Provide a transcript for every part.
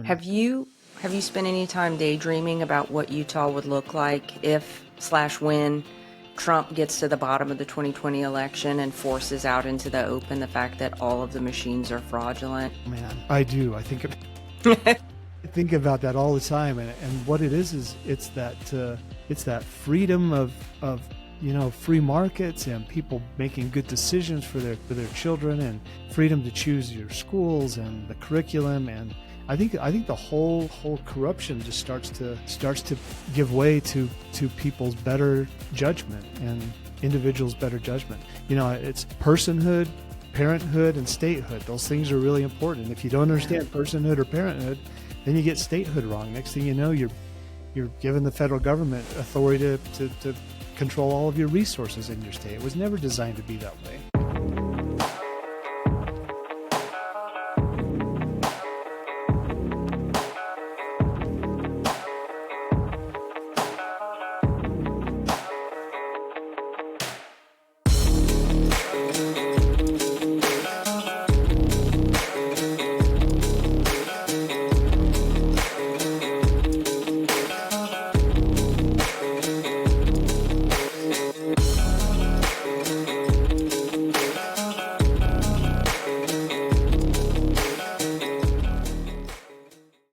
Have you spent any time daydreaming about what Utah would look like if/when Trump gets to the bottom of the 2020 election and forces out into the open the fact that all of the machines are fraudulent? Man, I do. I think I think about that all the time, and what it is it's that freedom of free markets and people making good decisions for their children, and freedom to choose your schools and the curriculum. And I think the whole corruption just starts to give way to people's better judgment and individuals' better judgment. It's personhood, parenthood, and statehood. Those things are really important. If you don't understand personhood or parenthood, then you get statehood wrong. Next thing you know, you're giving the federal government authority to control all of your resources in your state. It was never designed to be that way.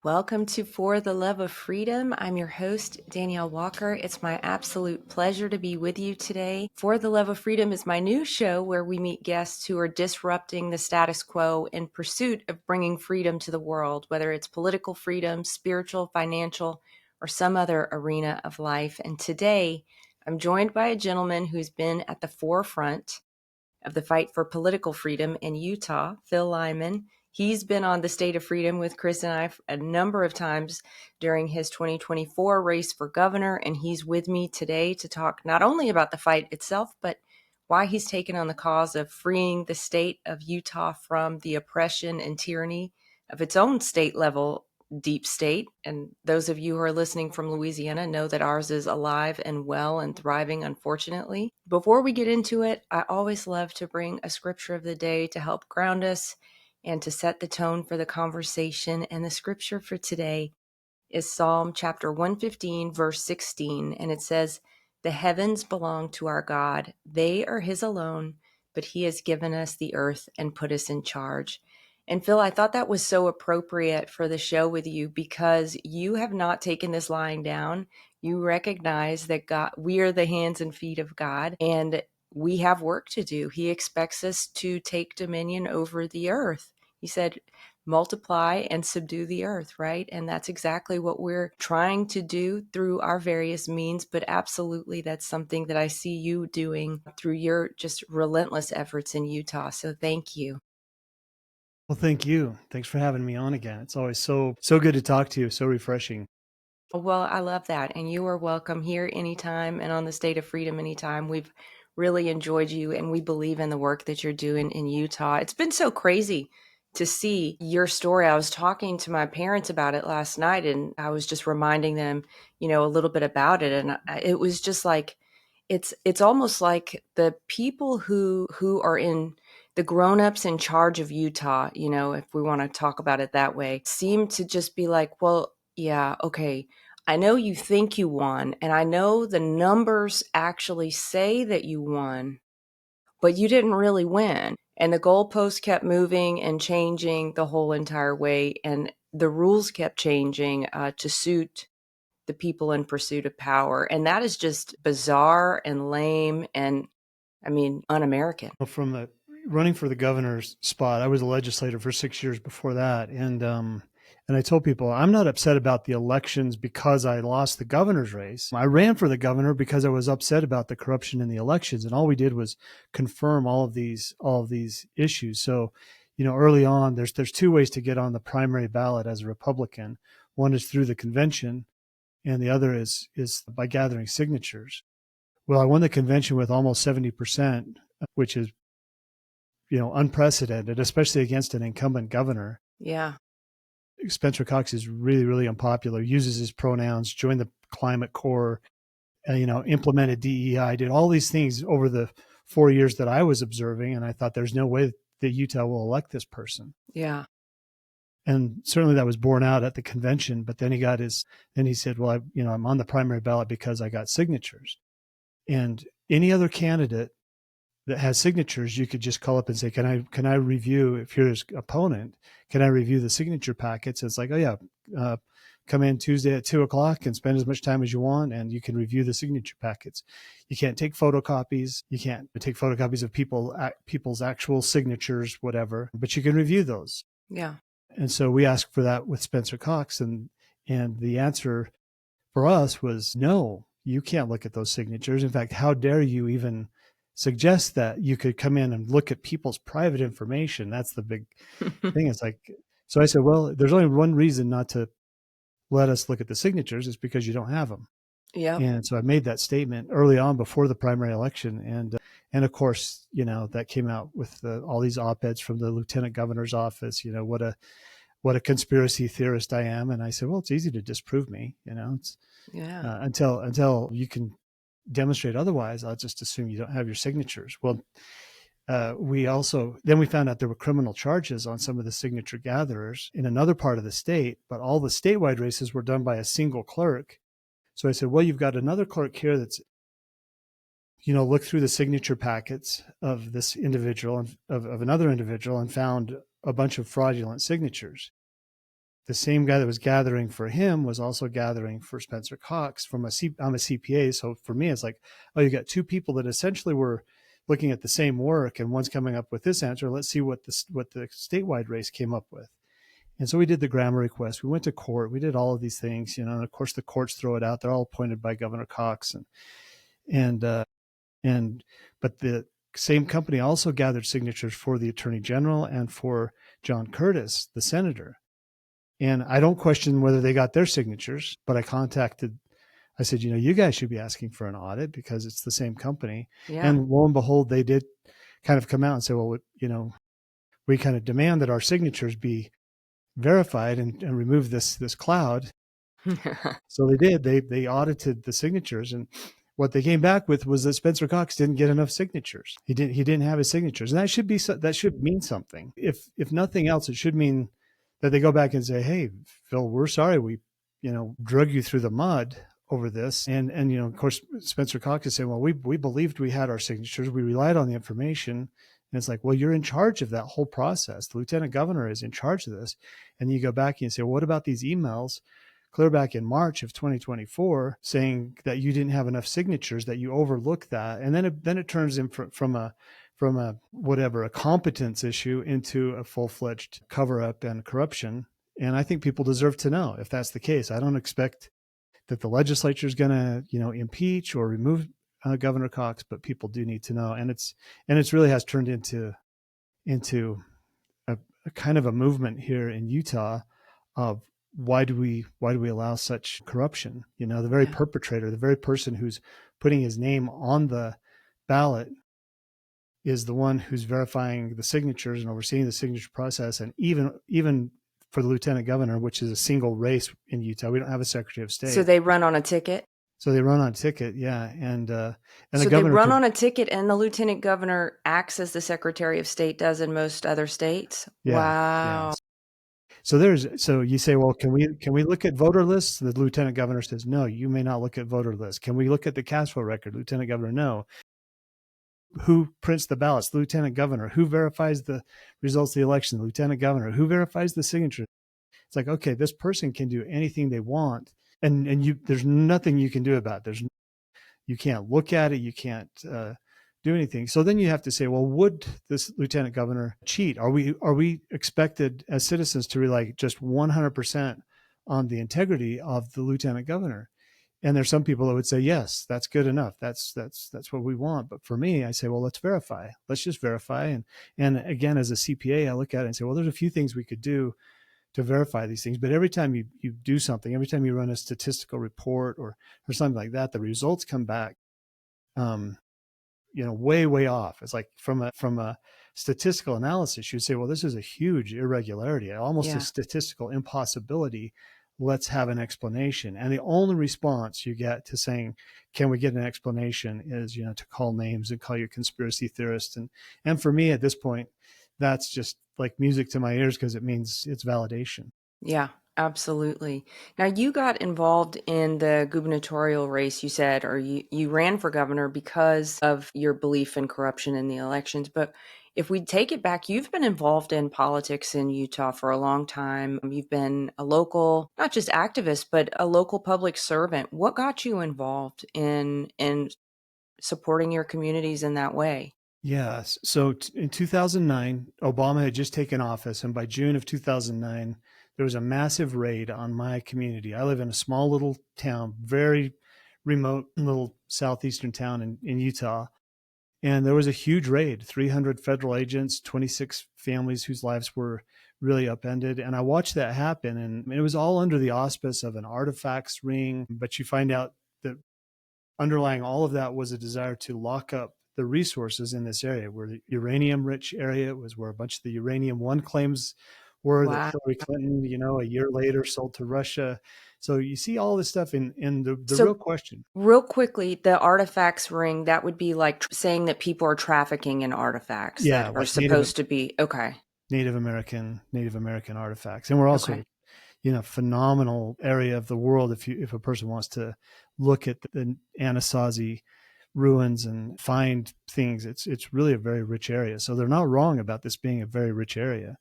Welcome to For the Love of Freedom. I'm your host, Danielle Walker. It's my absolute pleasure to be with you today. For the Love of Freedom is my new show where we meet guests who are disrupting the status quo in pursuit of bringing freedom to the world, whether it's political freedom, spiritual, financial, or some other arena of life. And today, I'm joined by a gentleman who's been at the forefront of the fight for political freedom in Utah, Phil Lyman. He's been on the State of Freedom with Chris and I a number of times during his 2024 race for governor, and he's with me today to talk not only about the fight itself, but why he's taken on the cause of freeing the state of Utah from the oppression and tyranny of its own state-level deep state. And those of you who are listening from Louisiana know that ours is alive and well and thriving, unfortunately. Before we get into it, I always love to bring a scripture of the day to help ground us and to set the tone for the conversation. And the scripture for today is Psalm chapter 115, verse 16. And it says, "The heavens belong to our God. They are his alone, but he has given us the earth and put us in charge." And Phil, I thought that was so appropriate for the show with you because you have not taken this lying down. You recognize that God, we are the hands and feet of God, and we have work to do. He expects us to take dominion over the earth. He said, multiply and subdue the earth, right? And that's exactly what we're trying to do through our various means. But absolutely, that's something that I see you doing through your just relentless efforts in Utah. So thank you. Well, thank you. Thanks for having me on again. It's always so good to talk to you. So refreshing. Well, I love that. And you are welcome here anytime and on the State of Freedom anytime. We've really enjoyed you, and we believe in the work that you're doing in Utah. It's been so crazy to see your story. I was talking to my parents about it last night, and I was just reminding them, a little bit about it. And it was just like, it's almost like the people who are in the grown-ups in charge of Utah, if we want to talk about it that way, seem to just be like, well, yeah, okay, I know you think you won, and I know the numbers actually say that you won, but you didn't really win. And the goalposts kept moving and changing the whole entire way, and the rules kept changing to suit the people in pursuit of power. And that is just bizarre and lame and, un-American. Well, from the running for the governor's spot, I was a legislator for 6 years before that. And I told people, I'm not upset about the elections because I lost the governor's race. I ran for the governor because I was upset about the corruption in the elections. And all we did was confirm all of these issues. So, early on, there's two ways to get on the primary ballot as a Republican. One is through the convention, and the other is by gathering signatures. Well, I won the convention with almost 70%, which is, unprecedented, especially against an incumbent governor. Yeah. Spencer Cox is really, really unpopular, uses his pronouns, joined the Climate Corps, implemented DEI, did all these things over the 4 years that I was observing. And I thought there's no way that Utah will elect this person. Yeah. And certainly that was borne out at the convention. But then then he said, well, I'm on the primary ballot because I got signatures. And any other candidate that has signatures, you could just call up and say, can I review, if you're his opponent, can I review the signature packets? It's like, oh yeah, come in Tuesday at 2:00 and spend as much time as you want, and you can review the signature packets. You can't take photocopies. You can't take photocopies of people's actual signatures, whatever, but you can review those. Yeah. And so we asked for that with Spencer Cox, and the answer for us was no, you can't look at those signatures. In fact, how dare you even suggest that you could come in and look at people's private information? That's the big thing. It's like, so I said, well, there's only one reason not to let us look at the signatures, is because you don't have them. Yeah. And so I made that statement early on before the primary election. And of course, that came out with all these op-eds from the lieutenant governor's office, what a conspiracy theorist I am. And I said, well, it's easy to disprove me, it's until you can demonstrate otherwise, I'll just assume you don't have your signatures. Well, we found out there were criminal charges on some of the signature gatherers in another part of the state, but all the statewide races were done by a single clerk. So I said, well, you've got another clerk here that's, looked through the signature packets of this individual and of another individual and found a bunch of fraudulent signatures. The same guy that was gathering for him was also gathering for Spencer Cox. I'm a CPA, so for me, it's like, oh, you got two people that essentially were looking at the same work, and one's coming up with this answer. Let's see what the statewide race came up with. And so we did the grammar request. We went to court. We did all of these things, and of course the courts throw it out. They're all appointed by Governor Cox, but the same company also gathered signatures for the Attorney General and for John Curtis, the senator. And I don't question whether they got their signatures, but I said, you guys should be asking for an audit because it's the same company. Yeah. And lo and behold, they did kind of come out and say, well, we kind of demand that our signatures be verified and remove this cloud. So they did. They audited the signatures, and what they came back with was that Spencer Cox didn't get enough signatures. He didn't have his signatures, and that should mean something. If nothing else, it should mean that they go back and say, hey, Phil, we're sorry we drug you through the mud over this. And of course, Spencer Cox is saying, well, we believed we had our signatures. We relied on the information. And it's like, well, you're in charge of that whole process. The lieutenant governor is in charge of this. And you go back and you say, well, what about these emails clear back in March of 2024 saying that you didn't have enough signatures, that you overlooked that? And then it turns in from a competence issue into a full-fledged cover-up and corruption. And I think people deserve to know if that's the case. I don't expect that the legislature is going to, impeach or remove Governor Cox, but people do need to know. And it's really has turned into a kind of a movement here in Utah of why do we allow such corruption? The very perpetrator, the very person who's putting his name on the ballot is the one who's verifying the signatures and overseeing the signature process. And even for the lieutenant governor, which is a single race in Utah, we don't have a secretary of state. So they run on a ticket? So they run on a ticket, yeah. And so the governor they run on a ticket, and the lieutenant governor acts as the secretary of state does in most other states? Yeah, wow. Yeah. So you say, well, can we look at voter lists? The lieutenant governor says, no, you may not look at voter lists. Can we look at the cast vote record? Lieutenant governor, no. Who prints the ballots? The lieutenant governor. Who verifies the results of the election? The lieutenant governor. Who verifies the signature? It's like, okay, this person can do anything they want, and there's nothing you can do about it. You can't look at it. You can't do anything. So then you have to say, well, would this lieutenant governor cheat? Are we expected as citizens to rely just 100% on the integrity of the lieutenant governor? And there's some people that would say, yes, that's good enough. That's what we want. But for me, I say, well, let's verify. Let's just verify. And again, as a CPA, I look at it and say, well, there's a few things we could do to verify these things. But every time you do something, every time you run a statistical report or something like that, the results come back, way off. It's like from a statistical analysis, you'd say, well, this is a huge irregularity, almost a statistical impossibility. Let's have an explanation. And the only response you get to saying, can we get an explanation, is, to call names and call you a conspiracy theorist. And for me at this point, that's just like music to my ears because it means it's validation. Yeah, absolutely. Now, you got involved in the gubernatorial race, you said, or you ran for governor because of your belief in corruption in the elections. But if we take it back, you've been involved in politics in Utah for a long time. You've been a local, not just activist, but a local public servant. What got you involved in supporting your communities in that way? Yes. So in 2009, Obama had just taken office. And by June of 2009, there was a massive raid on my community. I live in a small little town, very remote little southeastern town in Utah. And there was a huge raid, 300 federal agents, 26 families whose lives were really upended. And I watched that happen. And it was all under the auspice of an artifacts ring. But you find out that underlying all of that was a desire to lock up the resources in this area, where the uranium rich area was, where a bunch of the uranium one claims were that Wow. Hillary Clinton, a year later sold to Russia. So you see all this stuff in the real So question. real quickly, the artifacts ring, that would be like saying that people are trafficking in artifacts Yeah, that are like supposed to be okay. Native American artifacts. And we're also, Okay. phenomenal area of the world if a person wants to look at the Anasazi ruins and find things. It's really a very rich area. So they're not wrong about this being a very rich area.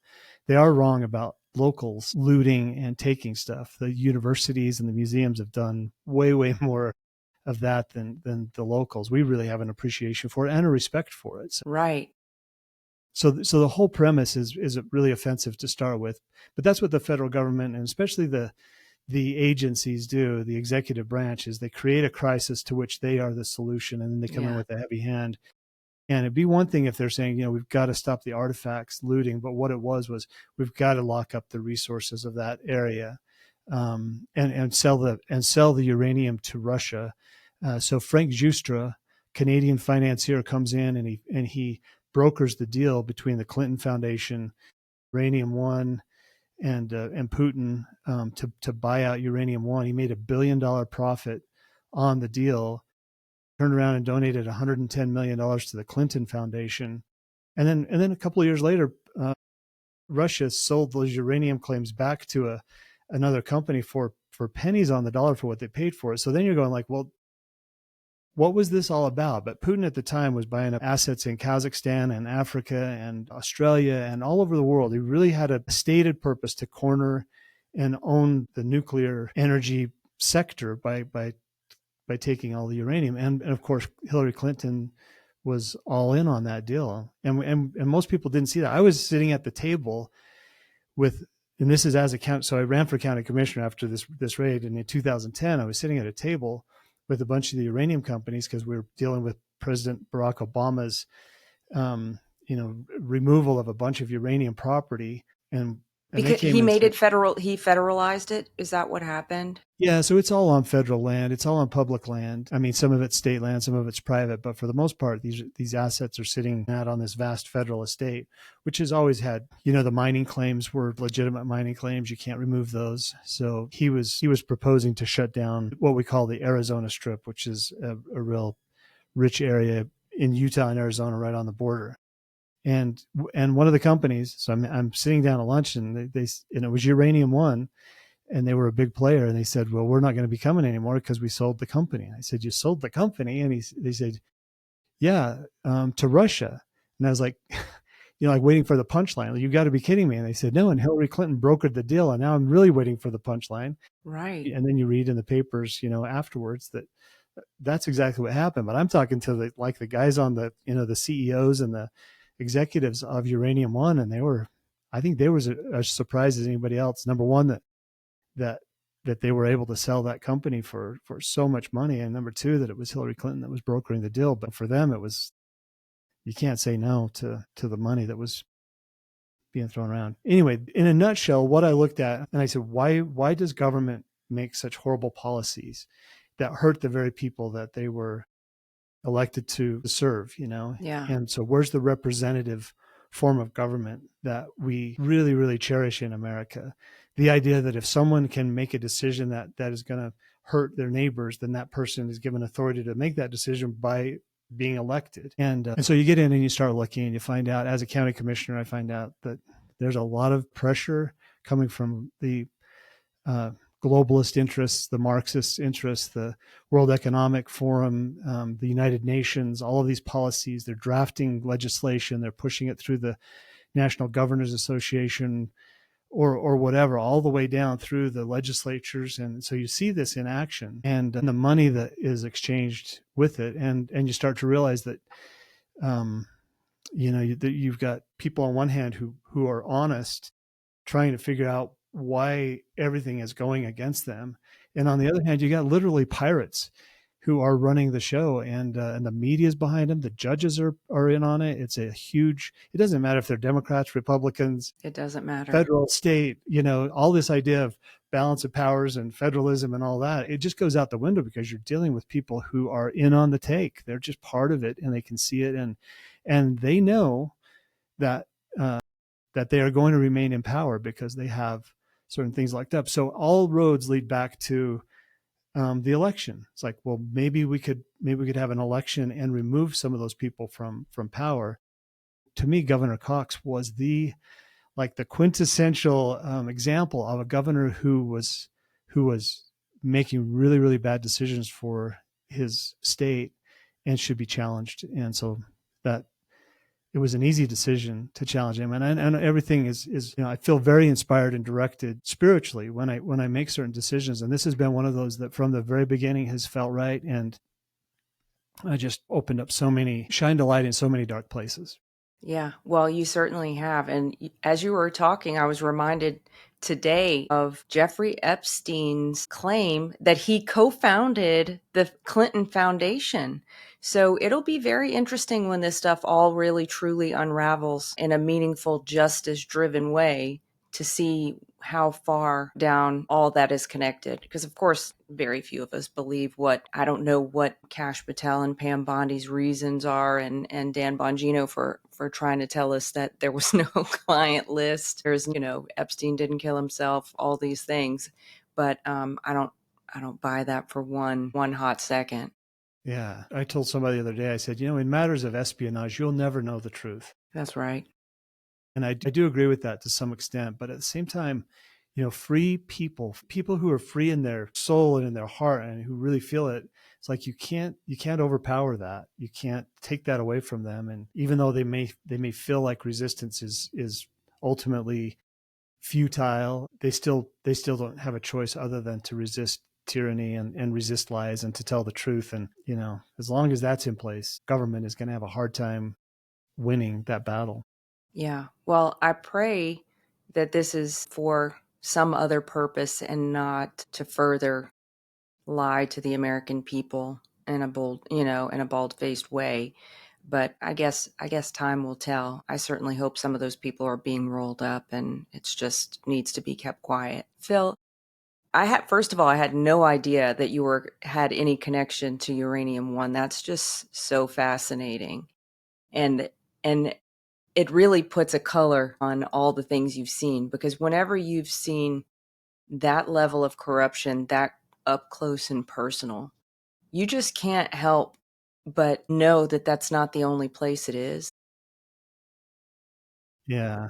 They are wrong about locals looting and taking stuff. The universities and the museums have done way more of that than the locals. We really have an appreciation for it and a respect for it. Right. So the whole premise is really offensive to start with, but that's what the federal government and especially the agencies do. The executive branch is they create a crisis to which they are the solution, and then they come in Yeah. with a heavy hand. And it'd be one thing if they're saying, we've got to stop the artifacts looting, but what it was we've got to lock up the resources of that area, and sell the uranium to Russia. So Frank Justra, Canadian financier, comes in and he brokers the deal between the Clinton Foundation, Uranium One, and Putin, to buy out Uranium One. He made $1 billion profit on the deal, turned around and donated $110 million to the Clinton Foundation, and then a couple of years later, Russia sold those uranium claims back to another company for pennies on the dollar for what they paid for it. So then you're going like, well, what was this all about? But Putin at the time was buying up assets in Kazakhstan and Africa and Australia and all over the world. He really had a stated purpose to corner and own the nuclear energy sector by taking all the uranium. And of course, Hillary Clinton was all in on that deal. And most people didn't see that. I was sitting at the table and this is as a county. So I ran for county commissioner after this raid. And in 2010, I was sitting at a table with a bunch of the uranium companies because we were dealing with President Barack Obama's, removal of a bunch of uranium property. And they Because came he and made said, it federal, he federalized it. Is that what happened? yeah, so it's all on federal land. It's all on public land. I mean, some of it's state land, some of it's private, but for the most part, these assets are sitting out on this vast federal estate, which has always had, the mining claims were legitimate mining claims. You can't remove those. So he was proposing to shut down what we call the Arizona Strip, which is a real rich area in Utah and Arizona, right on the border. And one of the companies, so I'm sitting down at lunch, and it was Uranium One. And they were a big player, and they said, well, we're not going to be coming anymore because we sold the company. I said, you sold the company? And they said, yeah, to Russia. And I was like, like waiting for the punchline. You got to be kidding me. And they said, no, and Hillary Clinton brokered the deal. And now I'm really waiting for the punchline. Right. And then you read in the papers, afterwards that that's exactly what happened. But I'm talking to the guys on the CEOs and the executives of Uranium One. And I think they were as surprised as anybody else. Number one, that they were able to sell that company for so much money, and number two, that it was Hillary Clinton that was brokering the deal. But for them, it was, you can't say no to the money that was being thrown around. Anyway, in a nutshell, what I looked at, and I said, why does government make such horrible policies that hurt the very people that they were elected to serve? Yeah. And so where's the representative form of government that we really, really cherish in America? The idea that if someone can make a decision that is going to hurt their neighbors, then that person is given authority to make that decision by being elected. And so you get in and you start looking, and you find out, as a county commissioner, I find out that There's a lot of pressure coming from the globalist interests, the Marxist interests, the World Economic Forum, the United Nations, all of these policies. They're drafting legislation. They're pushing it through the National Governors Association or whatever, all the way down through the legislatures. And so you see this in action and the money that is exchanged with it. And you start to realize that, you've got people on one hand who are honest, trying to figure out why everything is going against them. And on the other hand, you got literally pirates who are running the show, and the media is behind them. The judges are in on it. It's a huge, it doesn't matter if they're Democrats, Republicans, It doesn't matter. federal, state, all this idea of balance of powers and federalism and all that, it just goes out the window because you're dealing with people who are in on the take. They're just part of it and they can see it. And they know that, that they are going to remain in power because they have certain things locked up. So all roads lead back to the election. It's like, well, maybe we could have an election and remove some of those people from power. To me, Governor Cox was the quintessential example of a governor who was making really, really bad decisions for his state and should be challenged. And so that it was an easy decision to challenge him. And everything is, I feel very inspired and directed spiritually when I make certain decisions. And this has been one of those that from the very beginning has felt right. And I just shined a light in so many dark places. Yeah, well, you certainly have. And as you were talking, I was reminded today of Jeffrey Epstein's claim that he co-founded the Clinton Foundation. So it'll be very interesting when this stuff all really truly unravels in a meaningful, justice-driven way to see how far down all that is connected. Because, of course, very few of us believe I don't know what Kash Patel and Pam Bondi's reasons are and Dan Bongino for trying to tell us that there was no client list. There's, Epstein didn't kill himself, all these things. But I don't buy that for one hot second. Yeah. I told somebody the other day, I said, in matters of espionage, you'll never know the truth. That's right. And I do agree with that to some extent. But at the same time, free people who are free in their soul and in their heart and who really feel it, it's like you can't overpower that. You can't take that away from them. And even though they may feel like resistance is ultimately futile, they still don't have a choice other than to resist tyranny and resist lies and to tell the truth. And, as long as that's in place, government is going to have a hard time winning that battle. Yeah. Well, I pray that this is for some other purpose and not to further lie to the American people in a bald-faced way. But I guess time will tell. I certainly hope some of those people are being rolled up and it's just needs to be kept quiet. Phil, first of all, I had no idea that you had any connection to Uranium One. That's just so fascinating. And it really puts a color on all the things you've seen, because whenever you've seen that level of corruption, that up close and personal, you just can't help but know that that's not the only place it is. Yeah.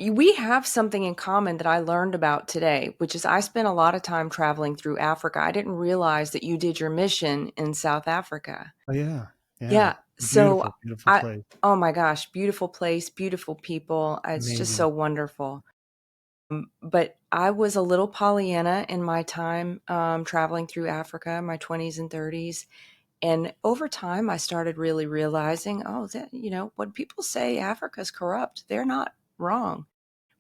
We have something in common that I learned about today, which is I spent a lot of time traveling through Africa. I didn't realize that you did your mission in South Africa. Oh, yeah. Yeah. So beautiful place. Oh my gosh, beautiful place, beautiful people. It's Amazing. just so wonderful. But I was a little Pollyanna in my time traveling through Africa, my 20s and 30s. And over time, I started really realizing, that, when people say Africa's corrupt, they're not wrong.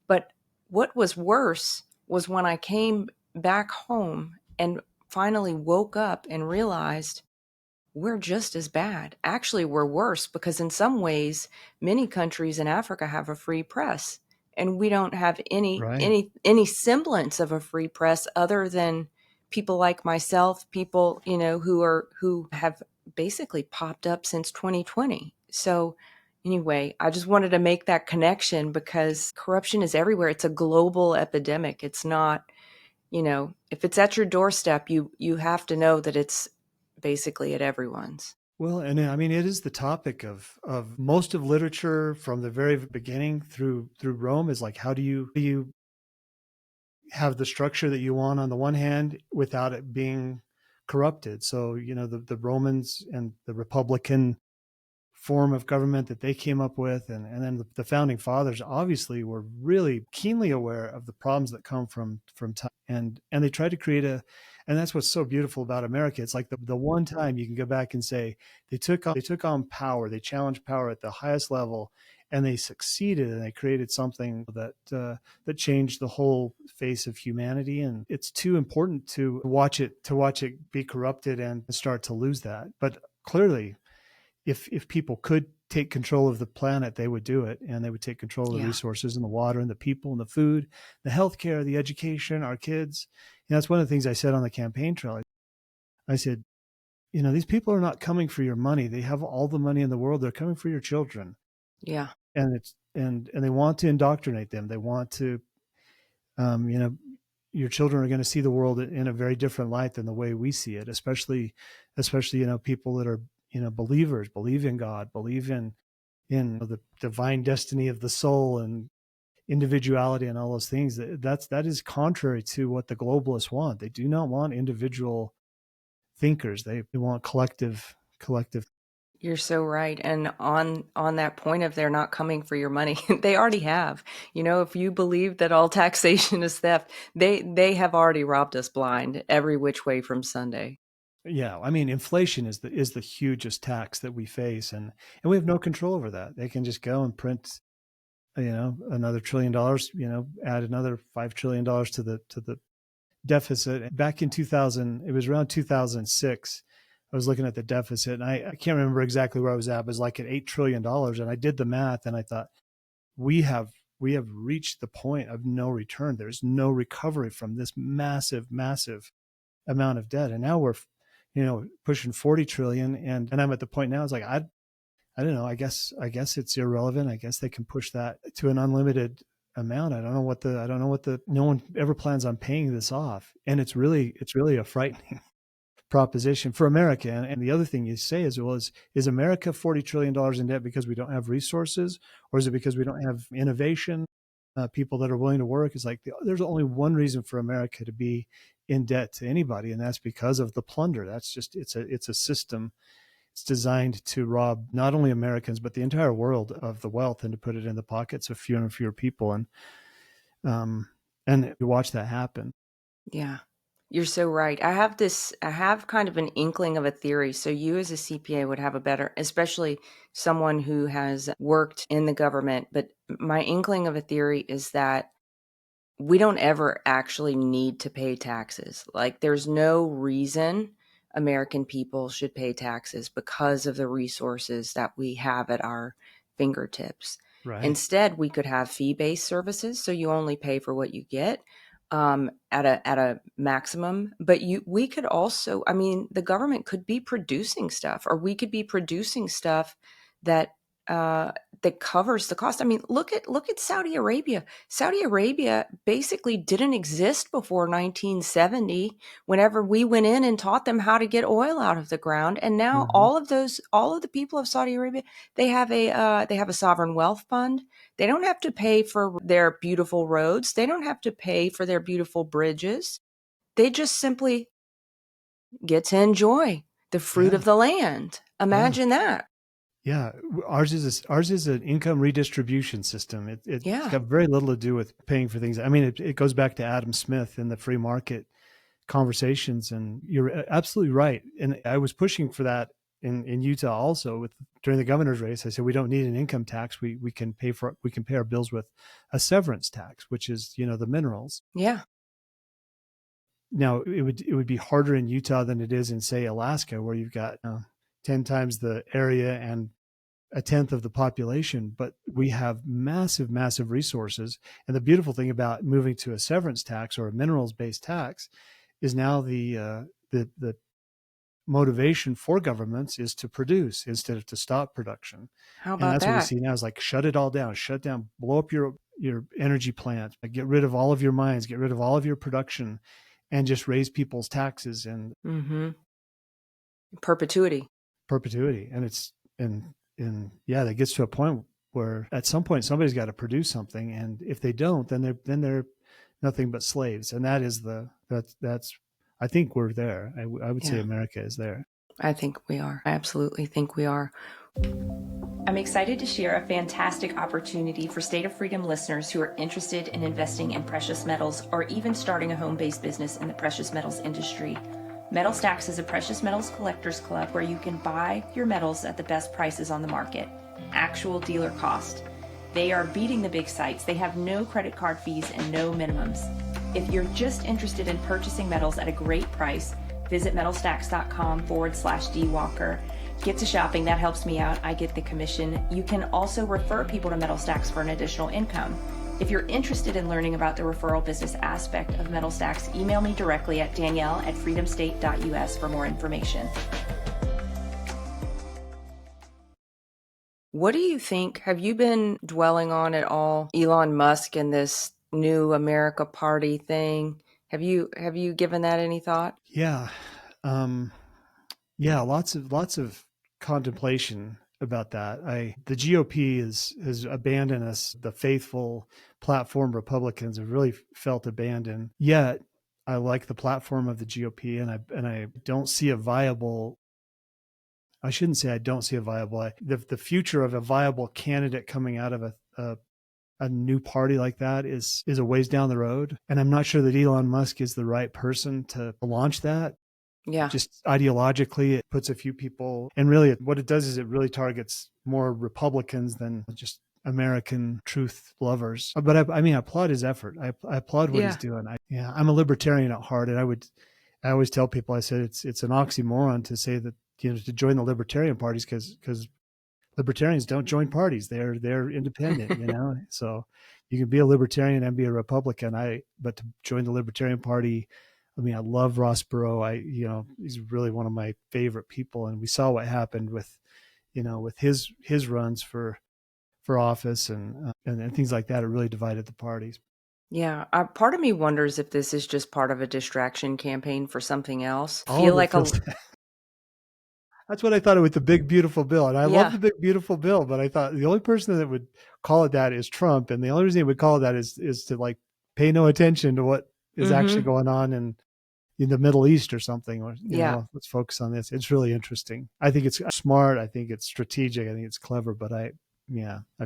But what was worse was when I came back home and finally woke up and realized we're just as bad. Actually, we're worse, because in some ways, many countries in Africa have a free press, and we don't have any semblance of a free press other than people like myself, people, who have basically popped up since 2020. So anyway, I just wanted to make that connection because corruption is everywhere. It's a global epidemic. It's not, if it's at your doorstep, you have to know that it's basically at everyone's. Well, and I mean, it is the topic of most of literature from the very beginning through Rome is like, how do you have the structure that you want on the one hand without it being corrupted? So, the Romans and the Republican form of government that they came up with, and then the founding fathers obviously were really keenly aware of the problems that come from time, and they tried to create and that's what's so beautiful about America. It's like the one time you can go back and say they took on power, they challenged power at the highest level, and they succeeded, and they created something that changed the whole face of humanity. And it's too important to watch it be corrupted and start to lose that. But clearly, if people could take control of the planet, they would do it, and they would take control of the Yeah. resources and the water and the people and the food, the healthcare, the education, our kids. That's one of the things I said on the campaign trail. I said, these people are not coming for your money. They have all the money in the world. They're coming for your children, Yeah. and they want to indoctrinate them. They want to, um, you know, your children are going to see the world in a very different light than the way we see it, especially people that are believers, believe in God, believe in the divine destiny of the soul and individuality and all those things. That is contrary to what the globalists want. They do not want individual thinkers. They want collective. You're so right. And on that point of they're not coming for your money, they already have. If you believe that all taxation is theft, they have already robbed us blind every which way from Sunday. Yeah, I mean, inflation is the hugest tax that we face, and we have no control over that. They can just go and print, another $1 trillion, add another $5 trillion to the deficit. Back in 2000, it was around 2006. I was looking at the deficit, and I can't remember exactly where I was at. But it was like at $8 trillion, and I did the math, and I thought we have reached the point of no return. There's no recovery from this massive, massive amount of debt, and now we're pushing 40 trillion, and I'm at the point now. It's like I don't know. I guess it's irrelevant. I guess they can push that to an unlimited amount. I don't know what the no one ever plans on paying this off, and it's really a frightening proposition for America. And the other thing you say is America $40 trillion in debt because we don't have resources, or is it because we don't have innovation, people that are willing to work? It's like there's only one reason for America to be in debt to anybody, and that's because of the plunder. That's just it's a system. It's designed to rob not only Americans but the entire world of the wealth and to put it in the pockets of fewer and fewer people. And you watch that happen. Yeah. You're so right. I have kind of an inkling of a theory. So you as a CPA would have a better, especially someone who has worked in the government, but my inkling of a theory is that we don't ever actually need to pay taxes. Like, there's no reason American people should pay taxes because of the resources that we have at our fingertips. Right. Instead, we could have fee-based services, so you only pay for what you get, at a maximum. But we could also, I mean, the government could be producing stuff, or we could be producing stuff that that covers the cost. I mean, look at Saudi Arabia. Saudi Arabia basically didn't exist before 1970, whenever we went in and taught them how to get oil out of the ground. And now Mm-hmm. all of the people of Saudi Arabia, they have a sovereign wealth fund. They don't have to pay for their beautiful roads. They don't have to pay for their beautiful bridges. They just simply get to enjoy the fruit Yeah. of the land. Yeah. Imagine that. Yeah. Ours is an income redistribution system. It's Yeah. got very little to do with paying for things. I mean, it goes back to Adam Smith and the free market conversations, and you're absolutely right. And I was pushing for that in Utah also during the governor's race. I said we don't need an income tax. We can pay our bills with a severance tax, which is the minerals. Yeah. Now it would be harder in Utah than it is in, say, Alaska, where you've got 10 times the area and a tenth of the population, but we have massive, massive resources. And the beautiful thing about moving to a severance tax or a minerals based tax is now the motivation for governments is to produce instead of to stop production. How And about that's what we that? see now is like shut it all down, shut down, blow up your energy plant, get rid of all of your mines, get rid of all of your production, and just raise people's taxes. And Mm-hmm. Perpetuity. perpetuity. And yeah, that gets to a point where at some point somebody's got to produce something, and if they don't, then they're nothing but slaves. And that's I think we're there. I would say America is there. I think we are. I absolutely think we are. I'm excited to share a fantastic opportunity for State of Freedom listeners who are interested in investing in precious metals or even starting a home-based business in the precious metals industry. Metal Stacks is a precious metals collectors club where you can buy your metals at the best prices on the market, actual dealer cost. They are beating the big sites. They have no credit card fees and no minimums. If you're just interested in purchasing metals at a great price, visit metalstacks.com/dwalker. Get to shopping. That helps me out. I get the commission. You can also refer people to Metal Stacks for an additional income. If you're interested in learning about the referral business aspect of Metal Stacks, email me directly at danielle@freedomstate.us for more information. What do you think? Have you been dwelling on at all Elon Musk and this new America Party thing? Have you given that any thought? Yeah. Yeah, lots of contemplation about that. The GOP has abandoned us. The faithful platform Republicans have really felt abandoned. Yet I like the platform of the GOP, and I don't see a viable. I shouldn't say I don't see a viable. The future of a viable candidate coming out of a new party like that is a ways down the road, and I'm not sure that Elon Musk is the right person to launch that. Yeah. Just ideologically, it puts a few people, and really what it does is it really targets more Republicans than just American truth lovers. But I applaud his effort. I applaud what he's doing. I'm a libertarian at heart, and I always tell people, I said it's an oxymoron to say that, to join the libertarian parties, because libertarians don't join parties. They're independent, So you can be a libertarian and be a Republican. But to join the Libertarian Party, I love Ross Perot. He's really one of my favorite people, and we saw what happened with his runs for office and things like that. It really divided the parties. Yeah, part of me wonders if this is just part of a distraction campaign for something else. That's what I thought with the big beautiful bill, and I love the big beautiful bill. But I thought the only person that would call it that is Trump, and the only reason he would call it that is to pay no attention to what is actually going on in the Middle East or something, or let's focus on this. It's really interesting. I think it's smart. I think it's strategic. I think it's clever. But I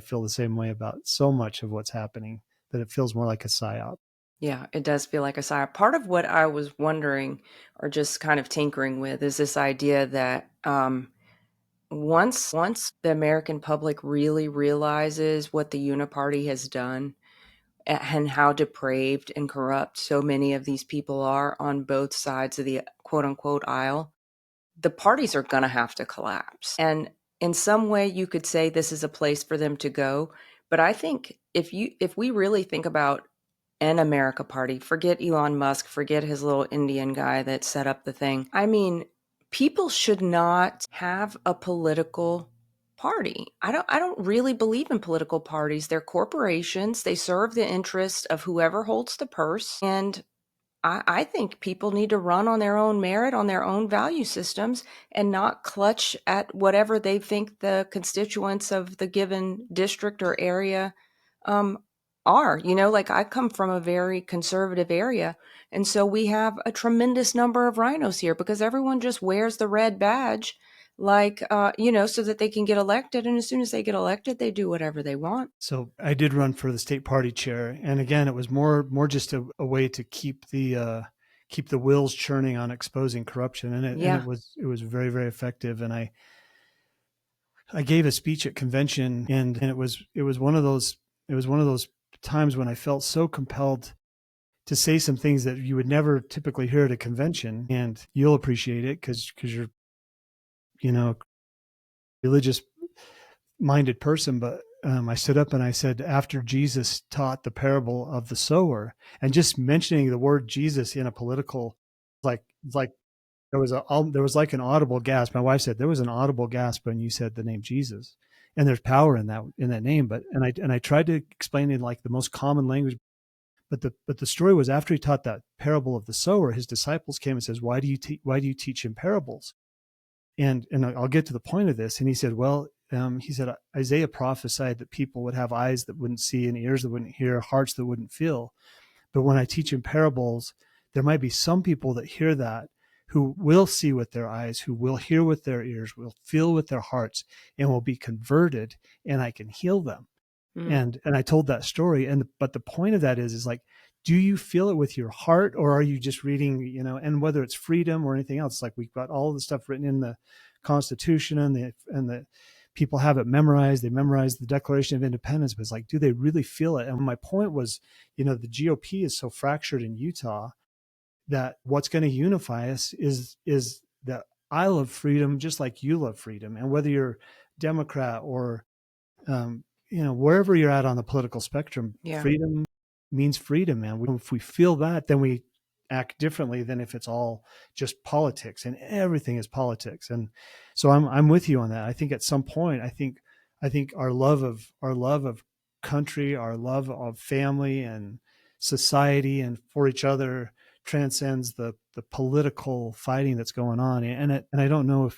feel the same way about so much of what's happening, that it feels more like a psyop. Yeah, it does feel like a psyop. Part of what I was wondering, or just kind of tinkering with, is this idea that once the American public really realizes what the Uniparty has done, and how depraved and corrupt so many of these people are on both sides of the quote unquote aisle, the parties are going to have to collapse. And in some way you could say this is a place for them to go. But I think if we really think about an America Party, forget Elon Musk, forget his little Indian guy that set up the thing. People should not have a political party. I don't really believe in political parties. They're corporations. They serve the interest of whoever holds the purse. And I think people need to run on their own merit, on their own value systems, and not clutch at whatever they think the constituents of the given district or area are. I come from a very conservative area, and so we have a tremendous number of rhinos here because everyone just wears the red badge, so that they can get elected. And as soon as they get elected, they do whatever they want. So I did run for the state party chair, and again, it was more just a way to keep the wheels churning on exposing corruption, and it was very, very effective. And I gave a speech at convention, and it was one of those times when I felt so compelled to say some things that you would never typically hear at a convention, and you'll appreciate it because you're, religious minded person. But I stood up and I said, after Jesus taught the parable of the sower, and just mentioning the word Jesus in a political, there was like an audible gasp. My wife said there was an audible gasp when you said the name Jesus, and there's power in that name. But I tried to explain it in like the most common language. But the story was, after he taught that parable of the sower, his disciples came and says, why do you teach in parables? And I'll get to the point of this. And he said, well, he said, Isaiah prophesied that people would have eyes that wouldn't see and ears that wouldn't hear, hearts that wouldn't feel. But when I teach in parables, there might be some people that hear that who will see with their eyes, who will hear with their ears, will feel with their hearts, and will be converted, and I can heal them. And I told that story. But the point of that is like, do you feel it with your heart, or are you just reading, and whether it's freedom or anything else, like we've got all the stuff written in the Constitution and the people have it memorized. They memorize the Declaration of Independence, but it's like, do they really feel it? And my point was, the GOP is so fractured in Utah that what's going to unify us is that I love freedom just like you love freedom. And whether you're Democrat or, wherever you're at on the political spectrum, freedom means freedom, man. If we feel that, then we act differently than if it's all just politics, and everything is politics. And so I'm with you on that. I think at some point, I think our love of country, our love of family and society and for each other transcends the political fighting that's going on. And I don't know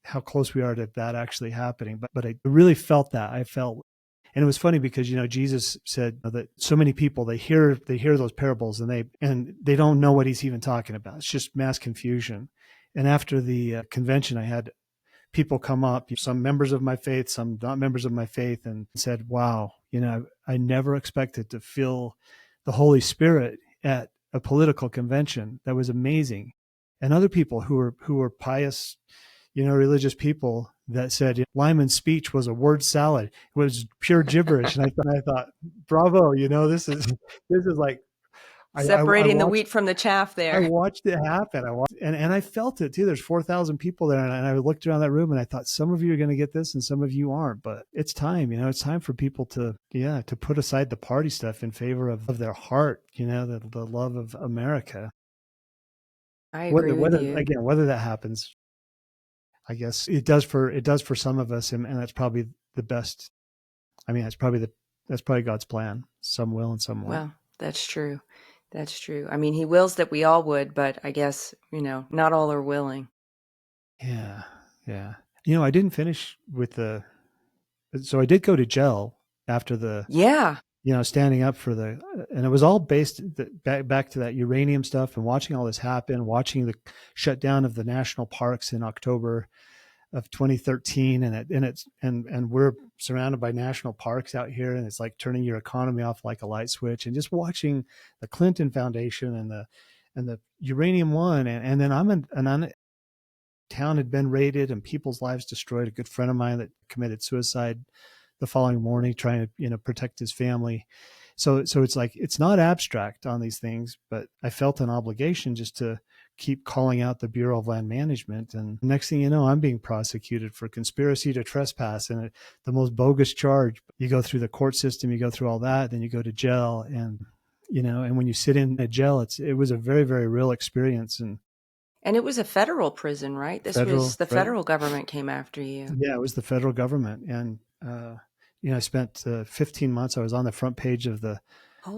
how close we are to that actually happening, but I really felt that. And it was funny because, Jesus said that so many people, they hear those parables and they don't know what he's even talking about. It's just mass confusion. And after the convention, I had people come up, some members of my faith, some not members of my faith, and said, wow, I never expected to feel the Holy Spirit at a political convention. That was amazing. And other people who were pious, religious people that said Lyman's speech was a word salad. It was pure gibberish. And I thought, bravo, this is like separating the wheat from the chaff there. I watched it happen. And I felt it too. There's 4,000 people there. And I looked around that room and I thought, some of you are going to get this and some of you aren't. But it's time, it's time for people to put aside the party stuff in favor of their heart, the love of America. I agree with you. Again, whether that happens, I guess it does for some of us, and that's probably the best. I mean, that's probably God's plan. Some will and some won't. Well, that's true. That's true. I mean, he wills that we all would, but I guess, not all are willing. Yeah. Yeah. I didn't finish with so I did go to jail after standing up for and it was all based back to that uranium stuff and watching all this happen, watching the shutdown of the national parks in October of 2013. And we're surrounded by national parks out here. And it's like turning your economy off like a light switch, and just watching the Clinton Foundation and the uranium one. And then town had been raided and people's lives destroyed. A good friend of mine that committed suicide the following morning, trying to, protect his family. So it's like, it's not abstract on these things, but I felt an obligation just to keep calling out the Bureau of Land Management. And next thing you know, I'm being prosecuted for conspiracy to trespass, and the most bogus charge. You go through the court system, you go through all that, then you go to jail. And, and when you sit in a jail, it was a very, very real experience. And it was a federal prison, right? This was the federal government came after you. Yeah, it was the federal government. And, I spent 15 months. I was on the front page of the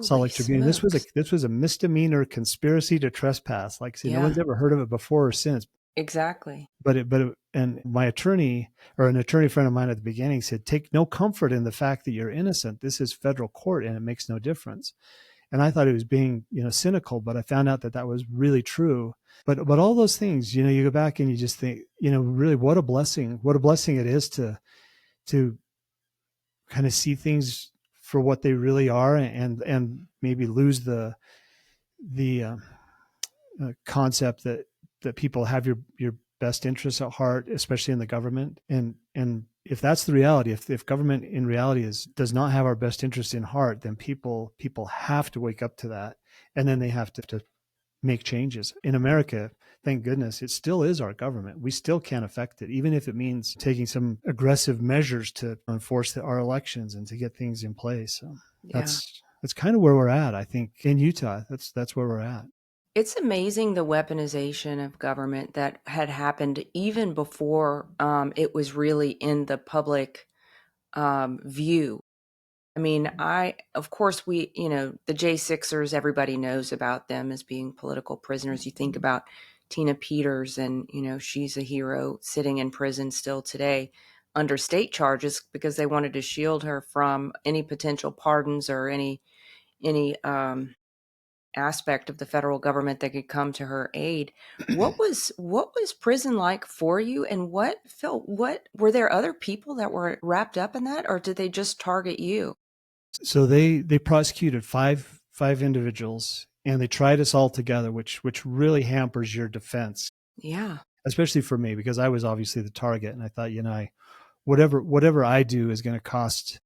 Salt Lake Tribune. This was a misdemeanor conspiracy to trespass. Like, no one's ever heard of it before or since. Exactly. And my attorney, or an attorney friend of mine at the beginning, said, take no comfort in the fact that you're innocent. This is federal court and it makes no difference. And I thought he was being, cynical, but I found out that was really true. But all those things, you go back and you just think, really what a blessing it is to kind of see things for what they really are, and maybe lose the concept that people have your best interests at heart, especially in the government. And if that's the reality, if government in reality does not have our best interest in heart, then people have to wake up to that, and then they have to make changes. In America, thank goodness, it still is our government. We still can't affect it, even if it means taking some aggressive measures to enforce our elections and to get things in place. So that's kind of where we're at, I think, in Utah. That's where we're at. It's amazing the weaponization of government that had happened even before it was really in the public view. I mean, of course, the J6ers, everybody knows about them as being political prisoners. You think about Tina Peters, and she's a hero sitting in prison still today under state charges because they wanted to shield her from any potential pardons or any aspect of the federal government that could come to her aid. What was prison like for you, and what were there other people that were wrapped up in that, or did they just target you? So they prosecuted five individuals, and they tried us all together, which really hampers your defense, Yeah. especially for me, because I was obviously the target, and I thought, whatever I do is going to cost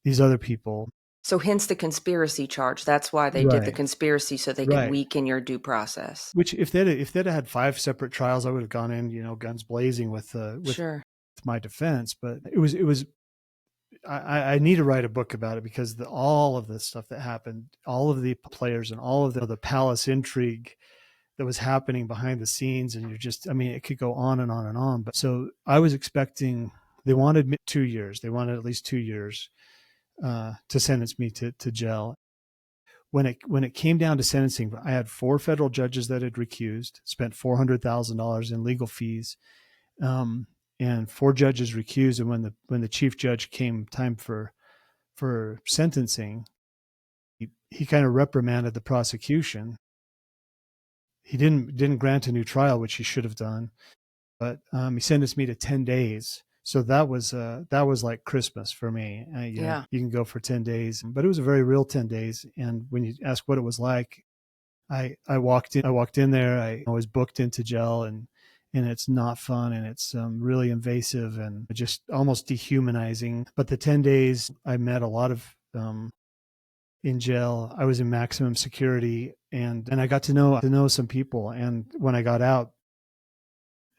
these other people. So hence the conspiracy charge. That's why they did the Right. conspiracy, so they could Right. weaken your due process. Which if they'd had five separate trials, I would have gone in, guns blazing with Sure. my defense. But it was I need to write a book about it, because all of this stuff that happened, all of the players and all of the palace intrigue that was happening behind the scenes, and it could go on and on and on. But so I was expecting, they wanted 2 years. They wanted at least 2 years to sentence me to jail. When it came down to sentencing, I had 4 federal judges that had recused, spent $400,000 in legal fees, and 4 judges recused. And when the chief judge came time for sentencing, he kind of reprimanded the prosecution. He didn't grant a new trial, which he should have done, but he sentenced me to 10 days. So that was like Christmas for me. Yeah. You can go for 10 days, but it was a very real 10 days. And when you ask what it was like, I walked in there. I was booked into jail, and it's not fun, and it's really invasive and just almost dehumanizing. But the 10 days, I met a lot of in jail. I was in maximum security, and I got to know some people. And when I got out,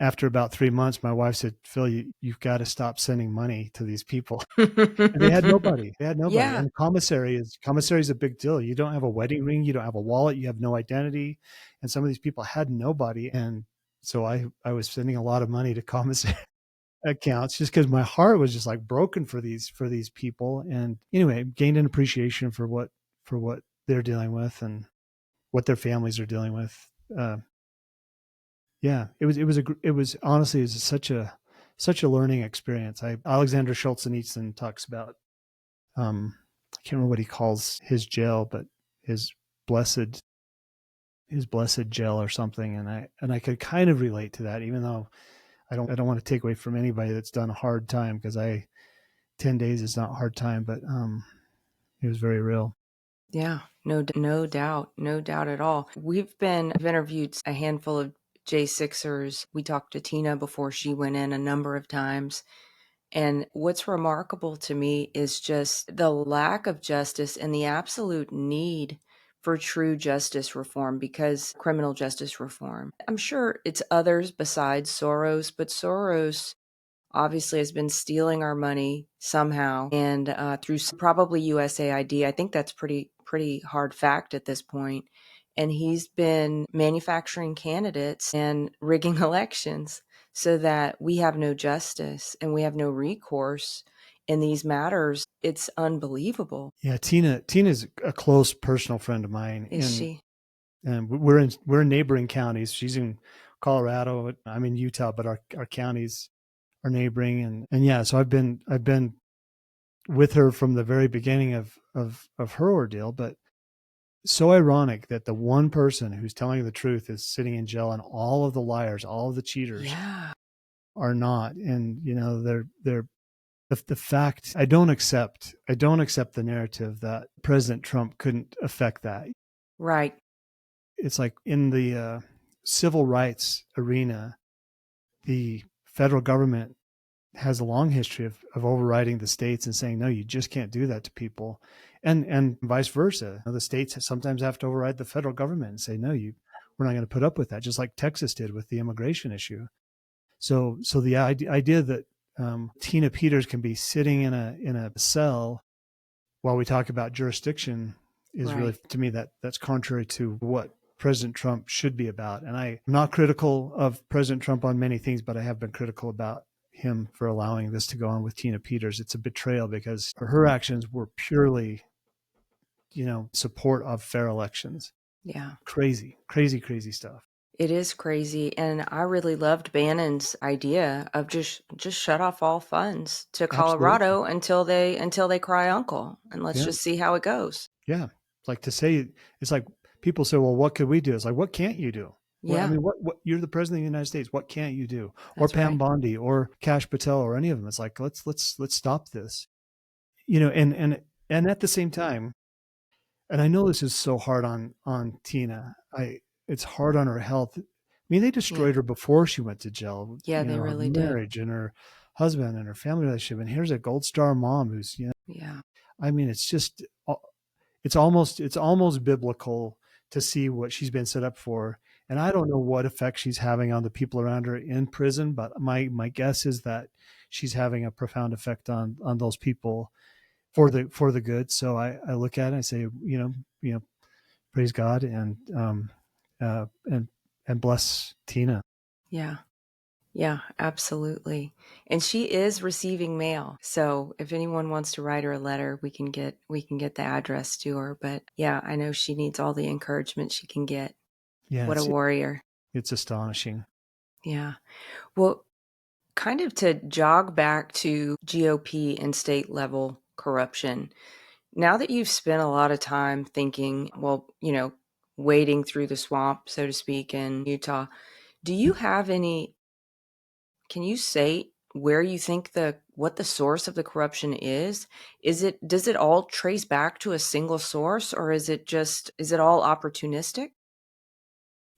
after about 3 months, my wife said, "Phil, you've got to stop sending money to these people." And they had nobody. They had nobody. Yeah. And commissary is a big deal. You don't have a wedding ring, you don't have a wallet, you have no identity. And some of these people had nobody. And so I was sending a lot of money to commissary accounts, just because my heart was just like broken for these people. And anyway, gained an appreciation for what they're dealing with and what their families are dealing with. Yeah, it was honestly, it was such a learning experience. Alexander Solzhenitsyn talks about, I can't remember what he calls his jail, but his blessed jail or something. And I could kind of relate to that, even though I don't want to take away from anybody that's done a hard time, because 10 days is not a hard time, but it was very real. Yeah, no doubt, no doubt at all. I've interviewed a handful of J6ers. We talked to Tina before she went in a number of times. And what's remarkable to me is just the lack of justice and the absolute need for true justice reform, because criminal justice reform. I'm sure it's others besides Soros, but Soros obviously has been stealing our money somehow, and through probably USAID. I think that's pretty hard fact at this point. And he's been manufacturing candidates and rigging elections so that we have no justice and we have no recourse in these matters. It's unbelievable. Yeah, Tina's a close personal friend of mine, Is she? and we're in neighboring counties. She's in Colorado, I'm in Utah, but our counties are neighboring. And yeah, so I've been with her from the very beginning of her ordeal. But so ironic that the one person who's telling the truth is sitting in jail, and all of the liars, all of the cheaters are not. And they're the fact, I don't accept the narrative that President Trump couldn't affect that. Right. It's like in the civil rights arena, the federal government has a long history of overriding the states and saying, no, you just can't do that to people. And vice versa. The states sometimes have to override the federal government and say, no, we're not going to put up with that, just like Texas did with the immigration issue. So the idea that Tina Peters can be sitting in a cell while we talk about jurisdiction is really, to me, that's contrary to what President Trump should be about. And I'm not critical of President Trump on many things, but I have been critical about him for allowing this to go on with Tina Peters. It's a betrayal, because her actions were purely, support of fair elections. Yeah. Crazy stuff. It is crazy, and I really loved Bannon's idea of just shut off all funds to Absolutely. Colorado until they cry uncle, and let's Yeah. just see how it goes. Yeah. Like to say, it's like people say, well, what could we do? It's like, what can't you do? Well, I Yeah, mean, what you're the president of the United States. What can't you do? Or that's Pam right. Bondi or Kash Patel or any of them. It's like, let's stop this, and at the same time, and I know this is so hard on Tina. It's hard on her health. I mean, they Yeah, destroyed her before she went to jail, yeah, they her really did. marriage and her husband and her family relationship. And here's a gold star mom who's, Yeah, I mean, it's just it's almost biblical to see what she's been set up for. And I don't know what effect she's having on the people around her in prison, but my guess is that she's having a profound effect on those people for the good. So I look at it and I say, praise God and bless Tina. yeah. Yeah, absolutely. And she is receiving mail. So if anyone wants to write her a letter, we can get the address to her. But yeah, I know she needs all the encouragement she can get. Yeah, What a warrior. it's astonishing. Yeah. Well, kind of to jog back to GOP and state level corruption. Now that you've spent a lot of time thinking, well, wading through the swamp, so to speak, in Utah, do you have any can you say where you think what the source of the corruption is? Does it all trace back to a single source, or is it all opportunistic?